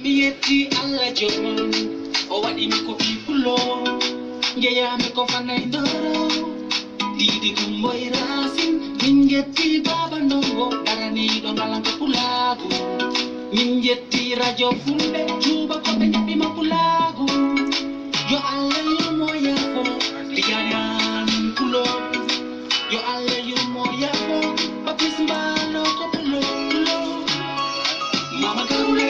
Mieti alla jomon, o wadi mi ko pipulo, ngeya mi ko fanay ndoro, didi kumboy rasin, minjeti baba ndongo, darani do malanga pulagu, minjeti radio fulbe, juba ko be nyabi mapulagu, yo alla yo moya ko, diyanyan pulo, yo alla yo moya ko, papis mbalo ko pulo, mama garule.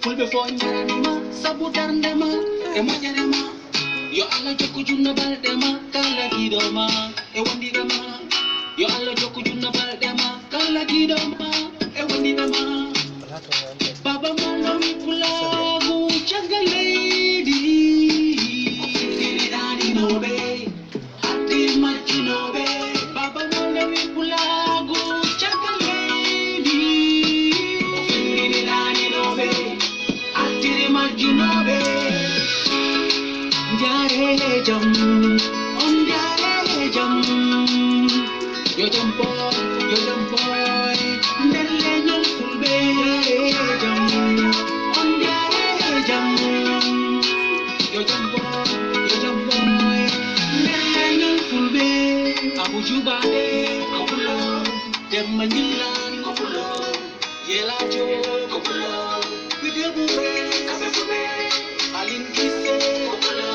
Fulbe fo nyaranima sabu darndema e moƴƴanema yo Allah jokku junno balɗema kala giɗoma e wondirema yo Allah jokku junno balɗema kala giɗoma e wondirema baba malomi pulagu caggal leydi ɗiɗaɗinoɓe haddi majjunoɓe baba malomi pulagu caggal leydi ɗiɗaɗinoɓe majjunoɓe njare jam on njare jam yo jam boy nder leñol fulɓe njare jam on njare jam yo jam boy nder leñol fulɓe abu jubaɗe ko fulo demma ñillan ko fulo yelajo ko fulo wideɓuɓe kaɓe fuɓe alin gisse ko fulo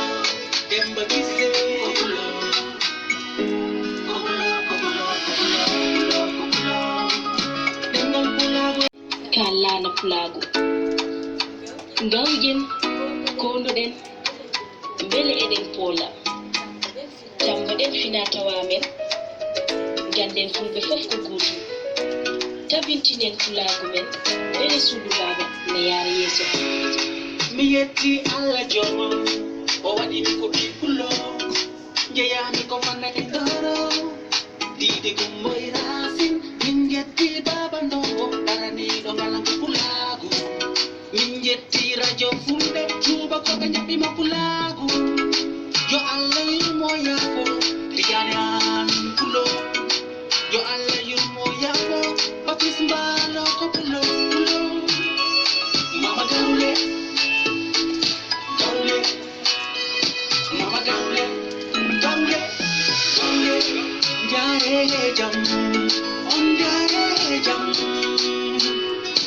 demba gisse ko fulo ɗemgal pulago kallana pulago gawjen konduɗen beele eɗen poola tamboɗen finatawa men ganden fulɓe fof ko guutu tabintinen pulago men beele suudu baba ne yaara yeeso mi yetti Allah jomo o waɗi mi ko pipulo jeyami ko fannake ndoro diide gumboy rasin min jetti baba ndongo daraniɗo ngalanko pulagu min jetti radio fulɓe cuuba koɓe jaɓɓima pulagu yo Allah yurmo yaafo tijani an pulo yo Allah yurmo yaafo papis mbalo ko pulo mama garule mama garule njare jam on njare jam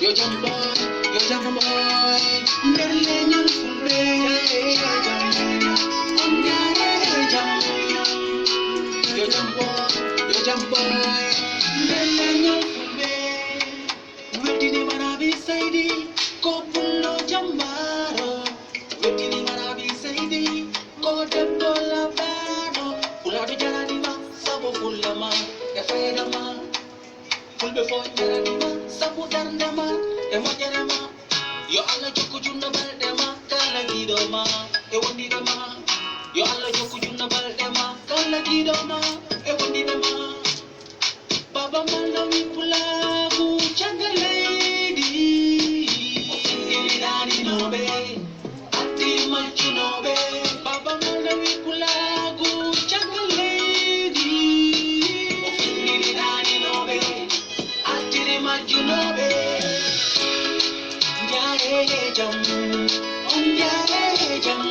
yo jam boy nder leñol fulɓe jam on njare jam yo jam boy nder leñol fulɓe weddini manaɓi seydi ko pullo jambaro weddini manaɓi seydi ko debbo labaɗo pulaɗo jaranima sabu fullama e faydama fulɓe fo jaranima sabu darndema e moƴƴanema yo Allah jokku junno balɗema kala giɗoma e wondirema yo Allah jokku junno balɗema kala giɗoma e wondirema baba malomi pulagu caggal leydi ɗiɗaɗinoɓe addi majjunoɓe baba malomi pulagu caggal leydi ɗiɗaɗinoɓe addiri majjunoɓe njare jam on njare jam